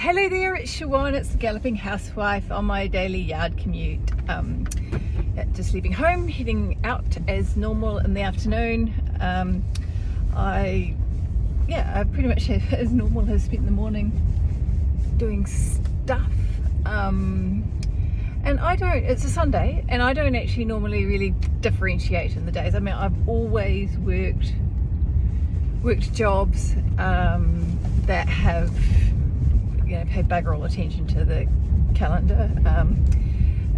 Hello there, it's Siobhan. It's the Galloping Housewife on my daily yard commute. Just leaving home, heading out as normal in the afternoon. I pretty much as normal have spent the morning doing stuff. And it's a Sunday, and I don't actually normally really differentiate in the days. I mean, I've always worked jobs that have paid bugger all attention to the calendar.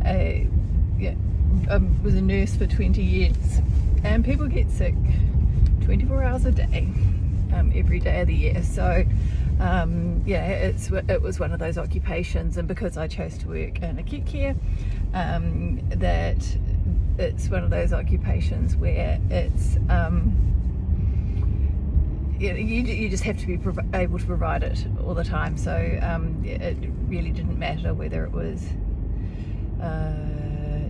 I was a nurse for 20 years, and people get sick 24 hours a day, every day of the year. So it was one of those occupations, and because I chose to work in acute care, that it's one of those occupations where it's you just have to be able to provide it all the time. So it really didn't matter whether it was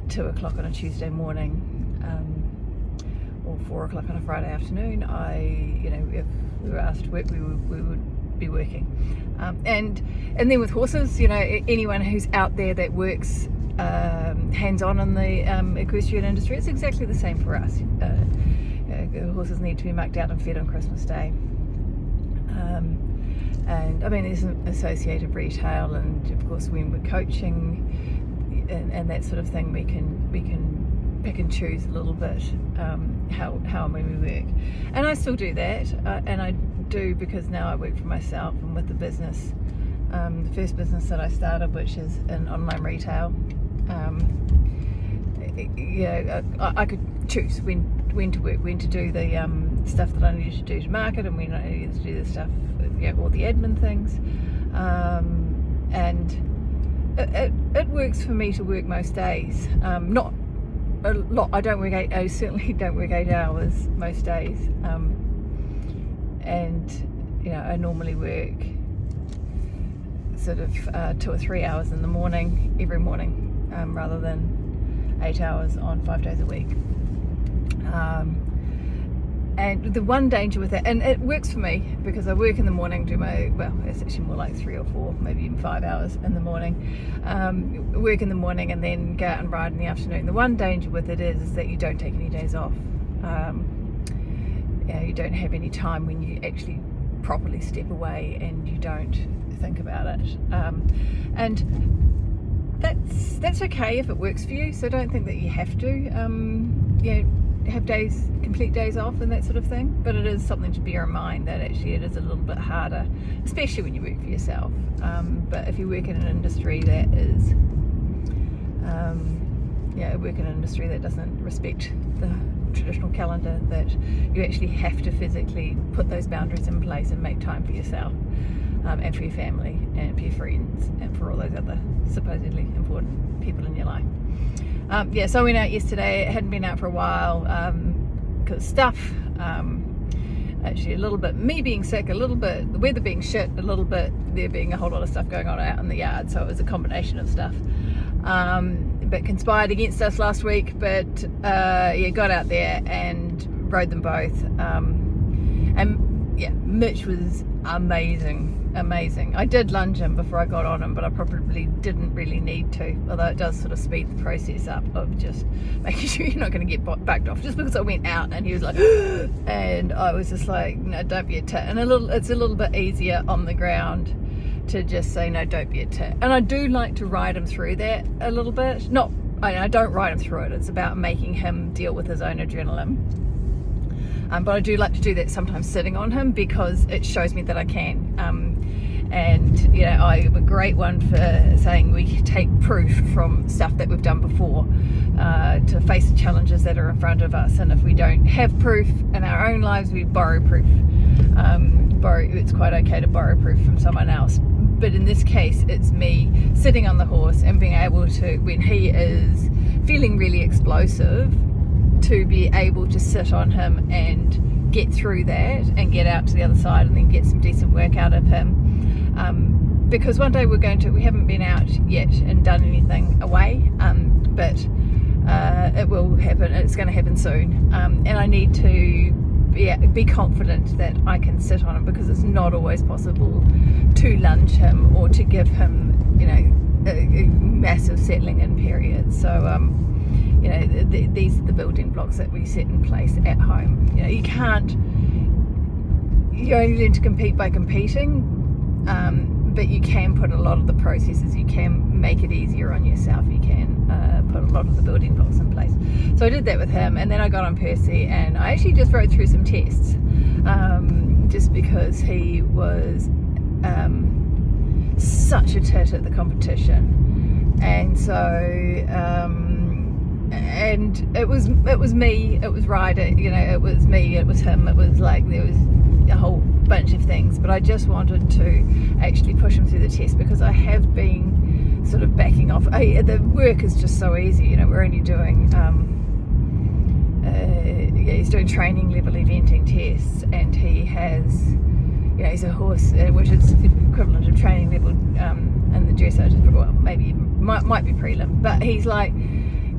2 o'clock on a Tuesday morning or 4 o'clock on a Friday afternoon. If we were asked to work, we would be working. And then with horses, anyone who's out there that works hands-on in the equestrian industry, it's exactly the same for us. Horses need to be mucked out and fed on Christmas Day, and I mean there's an associated retail, and of course when we're coaching and that sort of thing, we can pick and choose a little bit how and when we work. And I still do that, and I do because now I work for myself, and with the business, the first business that I started, which is in online retail, I could choose when to work, when to do the stuff that I needed to do to market, and when I needed to do the stuff, all the admin things, and it works for me to work most days. Not a lot. I certainly don't work 8 hours most days, and I normally work sort of 2 or 3 hours in the morning, every morning, rather than 8 hours on 5 days a week. And the one danger with that, and it works for me because I work in the morning, it's actually more like 3 or 4, maybe even 5 hours in the morning, work in the morning and then go out and ride in the afternoon. The one danger with it is that you don't take any days off. You don't have any time when you actually properly step away and you don't think about it. And that's okay if it works for you, so don't think that you have to have complete days off and that sort of thing, but it is something to bear in mind that actually it is a little bit harder, especially when you work for yourself. But if you work in an industry that is doesn't respect the traditional calendar, that you actually have to physically put those boundaries in place and make time for yourself, and for your family and for your friends and for all those other supposedly important people in your life. So I went out yesterday. It hadn't been out for a while because stuff, actually a little bit me being sick, a little bit the weather being shit, a little bit there being a whole lot of stuff going on out in the yard, so it was a combination of stuff, but conspired against us last week. But got out there and rode them both, and Mitch was amazing. I did lunge him before I got on him, but I probably didn't really need to, although it does sort of speed the process up of just making sure you're not going to get backed off. Just because I went out and he was like and I was just like, no, don't be a tit. And it's a little bit easier on the ground to just say, no, don't be a tit. And I do like to ride him through that a little bit. I don't ride him through it. It's about making him deal with his own adrenaline. But I do like to do that sometimes sitting on him, because it shows me that I can. I'm a great one for saying we take proof from stuff that we've done before to face the challenges that are in front of us. And if we don't have proof in our own lives, we borrow proof. It's quite okay to borrow proof from someone else. But in this case, it's me sitting on the horse and being able to, when he is feeling really explosive, to be able to sit on him and get through that and get out to the other side and then get some decent work out of him. Because one day we haven't been out yet and done anything away, but it will happen. It's going to happen soon, and I need to be confident that I can sit on him, because it's not always possible to lunge him or to give him, a massive settling in period. So these are the building blocks that we set in place at home. You only learn to compete by competing, but you can put a lot of the processes, you can make it easier on yourself, you can put a lot of the building blocks in place. So I did that with him, and then I got on Percy, and I actually just wrote through some tests, just because he was such a tit at the competition. And so and it was me, it was Ryder, it was me, it was him, it was like there was a whole bunch of things, but I just wanted to actually push him through the test, because I have been sort of backing off. The work is just so easy, we're only doing he's doing training level eventing tests, and he has, he's a horse, which is equivalent of training level in the dressage, well, maybe might be prelim, but he's like,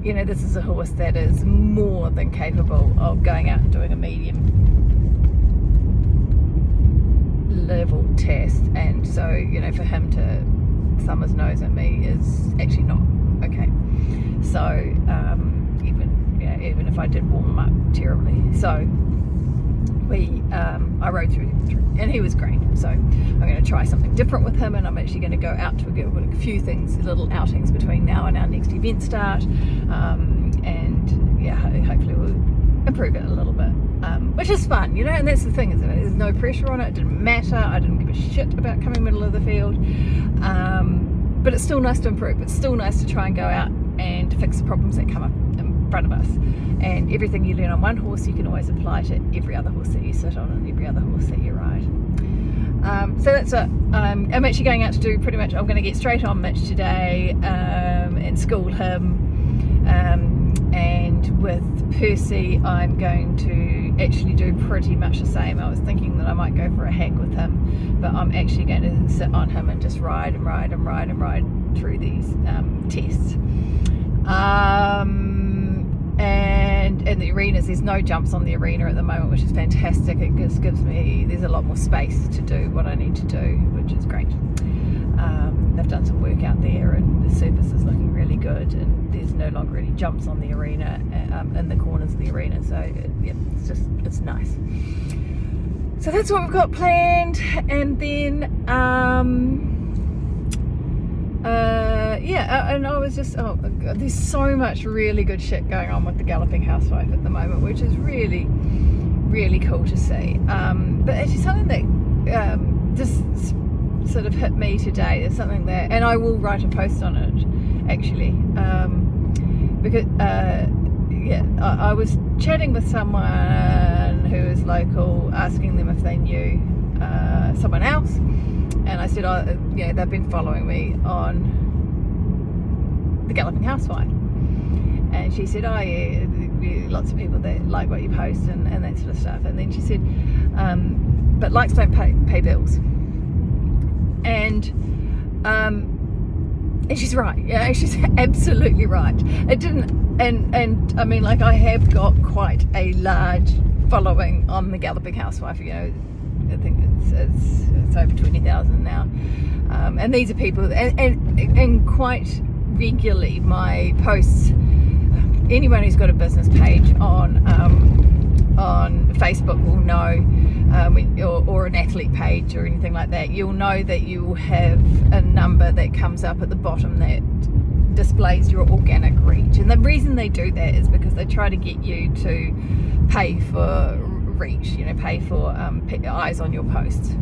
this is a horse that is more than capable of going out and doing a medium level test. And so, for him to thumb his nose at me is actually not okay. So even if I did warm him up terribly, so I rode through, and he was great. So I'm going to try something different with him, and I'm actually going to go out to a few things, little outings between now and our next event start, and hopefully we'll improve it a little bit, which is fun, and that's the thing, isn't it? There's no pressure on it. It didn't matter. I didn't give a shit about coming middle of the field, but it's still nice to improve. It's still nice to try and go out and fix the problems that come up in front of us. And everything you learn on one horse, you can always apply to every other horse that you sit on and every other horse that you ride. So that's it. I'm actually going out to do pretty much, I'm going to get straight on Mitch today, and school him. And with Percy, I'm going to actually do pretty much the same. I was thinking that I might go for a hack with him, but I'm actually going to sit on him and just ride through these tests. And in the arenas, there's no jumps on the arena at the moment, which is fantastic. It just gives me, there's a lot more space to do what I need to do, which is great. They've done some work out there, and the surface is looking really good, and there's no longer any jumps on the arena, in the corners of the arena. So it's nice. So that's what we've got planned. And then and I was just, oh God, there's so much really good shit going on with the Galloping Housewife at the moment, which is really, really cool to see. But actually something that just sort of hit me today is something that, and I will write a post on it actually, because I was chatting with someone who is local, asking them if they knew someone else, and I said, they've been following me on the Galloping Housewife, and she said, lots of people that like what you post and that sort of stuff. And then she said, but likes don't pay bills. And she's right. She's absolutely right. It didn't, and I mean, like, I have got quite a large following on the Galloping Housewife. I think it's over 20,000 now, and these are people, and quite regularly my posts, anyone who's got a business page on Facebook will know, or an athlete page or anything like that, you'll know that you will have a number that comes up at the bottom that displays your organic reach. And the reason they do that is because they try to get you to pay for reach, pay for eyes on your posts.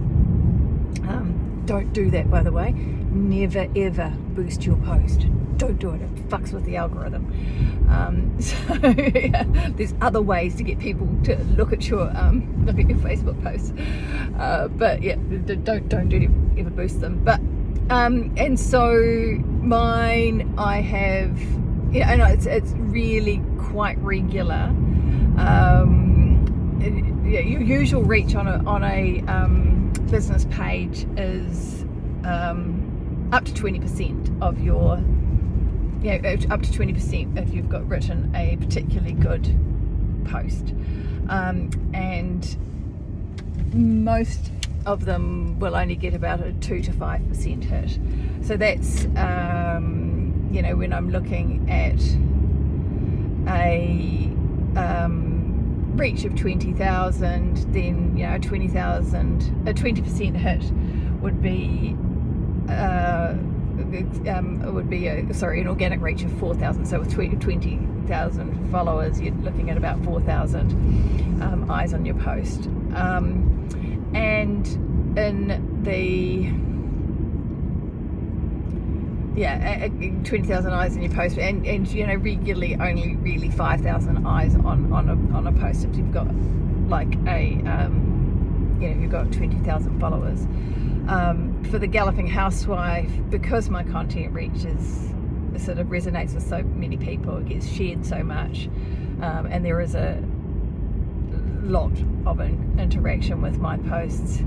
Don't do that, by the way. Never ever boost your post. Don't do it. It fucks with the algorithm. There's other ways to get people to look at your Facebook posts. But yeah, don't ever boost them. But and so mine, I have, and it's really quite regular. Your usual reach on a business page is up to 20% of your, up to 20% if you've got written a particularly good post. and most of them will only get about a 2 to 5% hit. So that's when I'm looking at a reach of 20,000, then 20,000, a 20% hit would be an organic reach of 4,000. So with 20,000 followers, you're looking at about 4,000 eyes on your post. And in the 20,000 eyes on your post, and regularly only really 5,000 eyes on a post if you've got like you've got 20,000 followers. For the Galloping Housewife, because my content reaches sort of resonates with so many people, it gets shared so much, and there is a lot of interaction with my posts.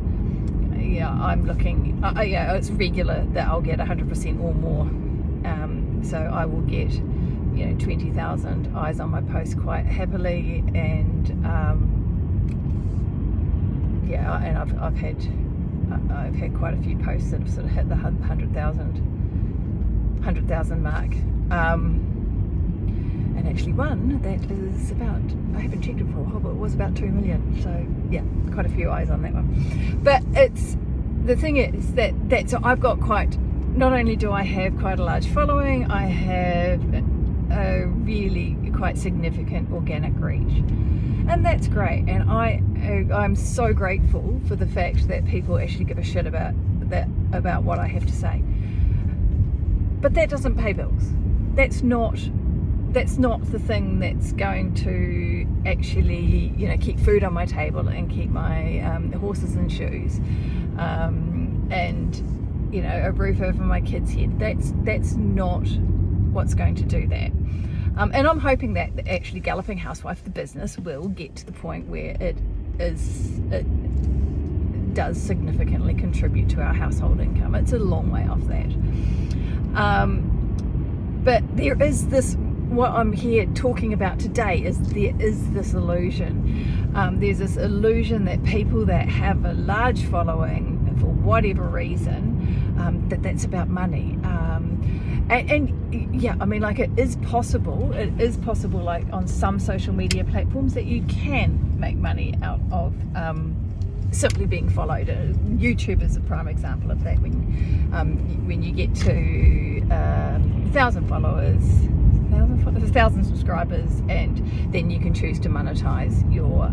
I'm looking, it's regular that I'll get 100% or more, so I will get 20,000 eyes on my post quite happily, and and I've had quite a few posts that have sort of hit the 100,000 mark, and actually one that is about, I haven't checked it for a while, but it was about 2 million, so yeah, quite a few eyes on that one. But the thing is that so I've got not only do I have quite a large following, I have a really quite significant organic reach, and that's great, and I'm so grateful for the fact that people actually give a shit about what I have to say. But that doesn't pay bills. That's not the thing that's going to actually keep food on my table and keep my horses in shoes, and a roof over my kids' head. That's not what's going to do that. And I'm hoping that actually Galloping Housewife, the business, will get to the point where it does significantly contribute to our household income. It's a long way off that. But there is this, what I'm here talking about today is there is this illusion. There's this illusion that people that have a large following, for whatever reason, that's about money. And like it is possible like on some social media platforms that you can make money out of simply being followed. YouTube is a prime example of that. When you get to 1,000 followers, 1,000 subscribers, and then you can choose to monetize your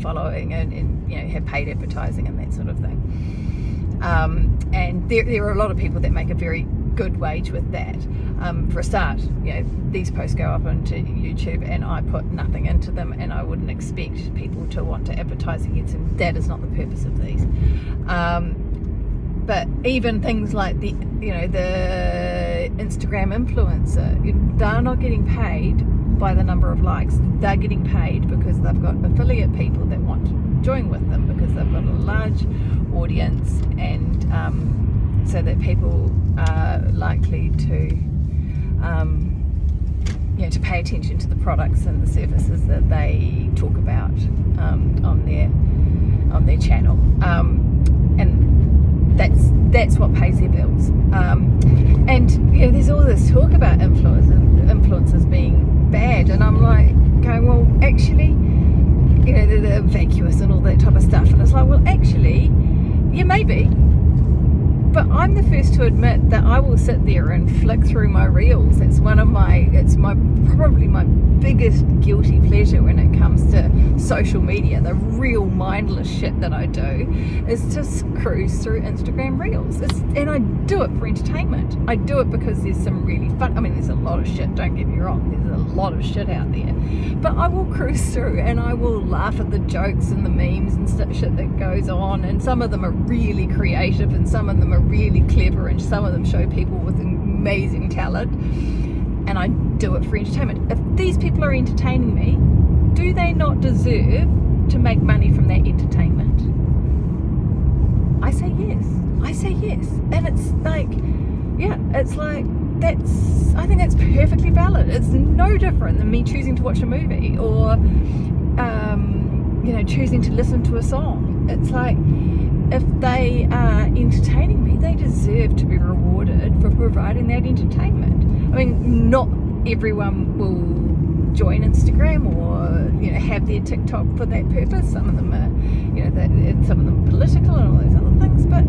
following and have paid advertising and that sort of thing. And there are a lot of people that make a very good wage with that. For a start, these posts go up onto YouTube and I put nothing into them, and I wouldn't expect people to want to advertise against them. That is not the purpose of these. But even things like the Instagram influencer, they're not getting paid by the number of likes. They're getting paid because they've got affiliate people that want to join with them, because they've got a large audience, and so that people are likely to pay attention to the products and the services that they talk about on their channel, and that's what pays their bills. And there's all this talk about influencers being bad, and I'm like going, well, actually, they're vacuous and all that type of stuff, and it's like, well, actually, maybe. But I'm the first to admit that I will sit there and flick through my reels. It's probably my biggest guilty pleasure when it comes to social media. The real mindless shit that I do is just cruise through Instagram reels. And I do it for entertainment. I do it because there's some really fun, there's a lot of shit, don't get me wrong, there's a lot of shit out there. But I will cruise through and I will laugh at the jokes and the memes and shit that goes on, and some of them are really creative and some of them are really clever, and some of them show people with amazing talent, and I do it for entertainment. If these people are entertaining me, do they not deserve to make money from that entertainment? I say yes. And it's like, I think that's perfectly valid. It's no different than me choosing to watch a movie or choosing to listen to a song. It's like, if they are entertaining me, they deserve to be rewarded for providing that entertainment. I mean, not everyone will join Instagram or have their TikTok for that purpose. Some of them are some of them political and all those other things, but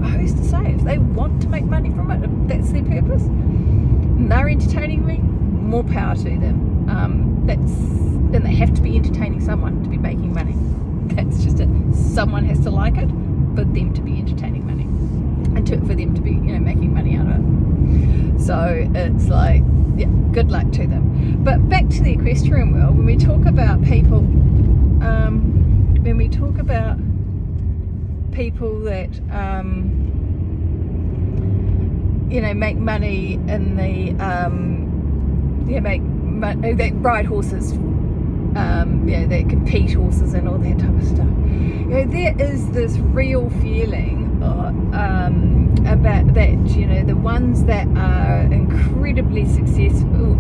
who's to say? If they want to make money from it, if that's their purpose, and they're entertaining me, more power to them. And they have to be entertaining someone to be making money. That's just it. Someone has to like it for them to be entertaining money, and for them to be making money out of it. So it's like, yeah, good luck to them. But back to the equestrian world, when we talk about people that make money in the they ride horses, they compete horses and all that type of stuff. There is this real feeling about that. The ones that are incredibly successful,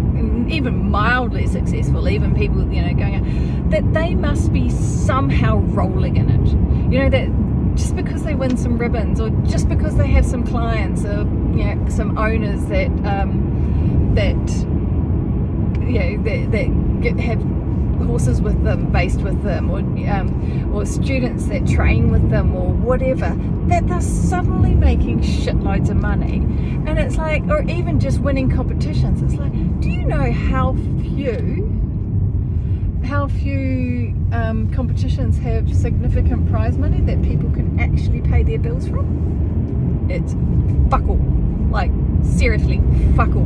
even mildly successful, even people going out, that they must be somehow rolling in it. That just because they win some ribbons, or just because they have some clients, or some owners that have horses with them, based with them, or students that train with them, or whatever, that they're suddenly making shitloads of money. And it's like, or even just winning competitions. It's like, do you know how few competitions have significant prize money that people can actually pay their bills from? It's fuck all. Like, seriously, fuck all.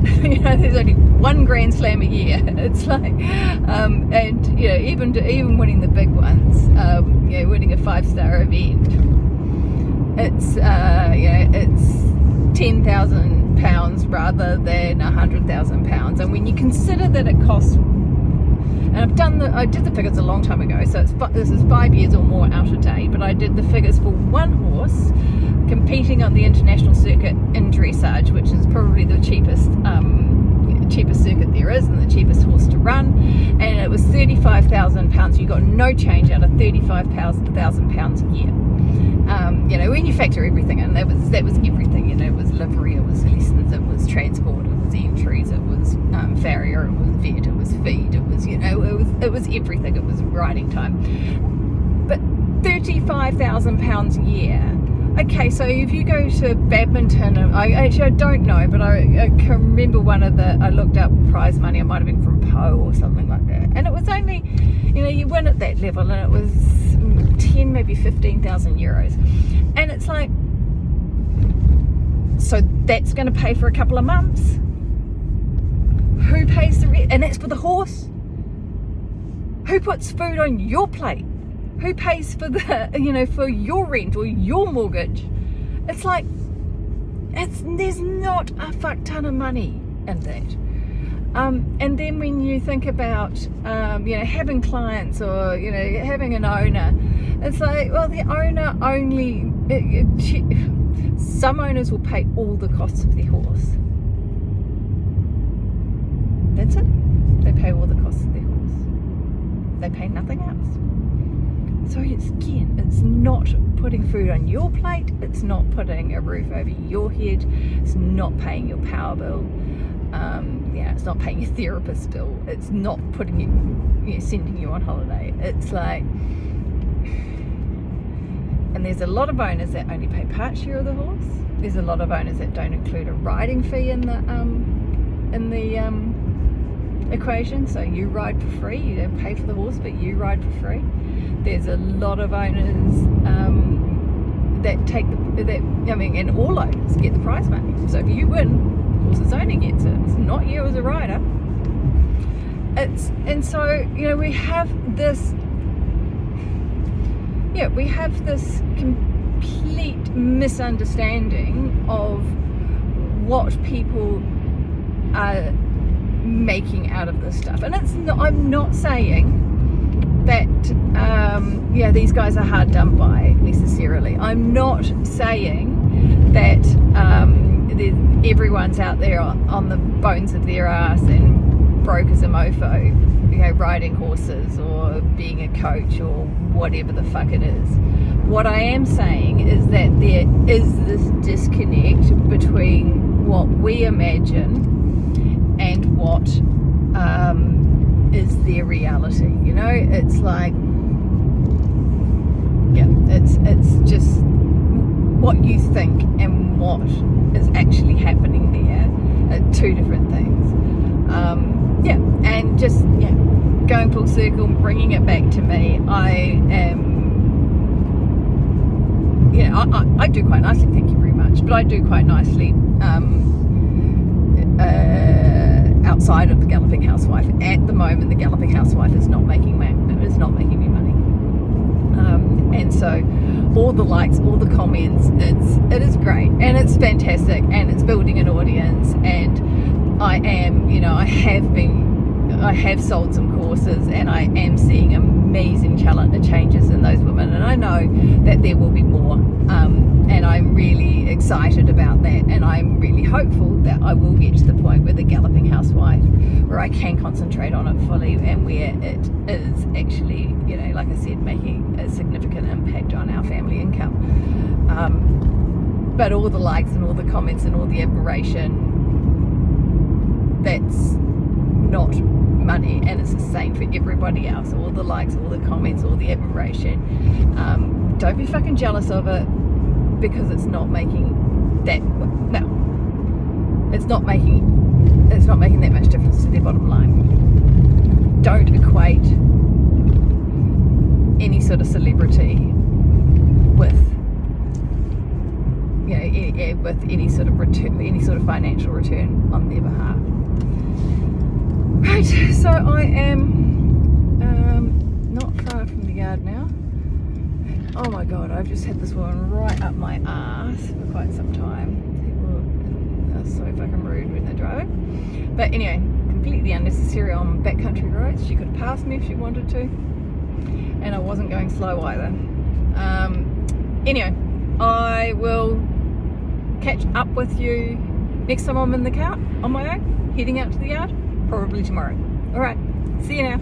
There's only one Grand Slam a year. It's like, and even winning the big ones, winning a 5-star event, it's £10,000 rather than £100,000. And when you consider that it costs, and I did the figures a long time ago, so this is 5 years or more out of date, but I did the figures for one horse competing on the international circuit in dressage, which is probably the cheapest circuit there is, and the cheapest horse to run, and it was £35,000. You got no change out of £35,000 a year. When you factor everything in, that was everything. It was livery, it was lessons, it was transport, it was entries, it was farrier, it was vet, it was feed, it was it was everything. It was riding time. But £35,000 a year. Okay, so if you go to badminton, I don't know, but I can remember I looked up prize money. It might have been from Poe or something like that, and it was only, you win at that level, and it was 10, maybe 15,000 euros, and it's like, so that's going to pay for a couple of months. Who pays the rent? And that's for the horse. Who puts food on your plate? Who pays for for your rent or your mortgage? It's like, there's not a fuck ton of money in that. And then when you think about, having clients or, having an owner, it's like, well, the owner only, some owners will pay all the costs of their horse. That's it. They pay all the costs of their horse. They pay nothing else. So it's not putting food on your plate, it's not putting a roof over your head, it's not paying your power bill, it's not paying your therapist bill, it's not putting you, sending you on holiday. It's like, and there's a lot of owners that only pay part share of the horse. There's a lot of owners that don't include a riding fee in the equation, so you ride for free, you don't pay for the horse, but you ride for free. There's a lot of owners and all owners get the prize money. So if you win, horse's owner gets it. It's not you as a rider. We have this complete misunderstanding of what people are making out of this stuff. And I'm not saying that these guys are hard done by necessarily. I'm not saying that everyone's out there on the bones of their ass and broke as a mofo, you know, riding horses or being a coach or whatever the fuck it is. What I am saying is that there is this disconnect between what we imagine and what is their reality. You know, it's like, yeah, it's just what you think and what is actually happening there are two different things. Yeah, and just going full circle, bringing it back to me. I am, I do quite nicely, thank you very much, but I do quite nicely outside of the Galloping Housewife. At the moment, the Galloping Housewife is not making me money, and so all the likes, all the comments, it is great and it's fantastic and it's building an audience, and I have sold some courses and I am seeing amazing changes in those women, and I know that there will be more, and I'm really excited about that, and I'm really hopeful that I will get to the point with the Galloping Housewife where I can concentrate on it fully and where it is actually, like I said, making a significant impact on our family income. But all the likes and all the comments and all the admiration, that's not money, and it's the same for everybody else. All the likes, all the comments, all the admiration, don't be fucking jealous of it, because it's not making that much difference to their bottom line. Don't equate any sort of celebrity with with any sort of return, any sort of financial return on their behalf. Right, so I am not far from the yard now. Oh my god, I've just had this woman right up my ass for quite some time. People are so fucking rude when they're driving. But anyway, completely unnecessary on backcountry roads. She could have passed me if she wanted to, and I wasn't going slow either. Anyway, I will catch up with you next time I'm in the car on my own, heading out to the yard. Probably tomorrow. Alright, see you now.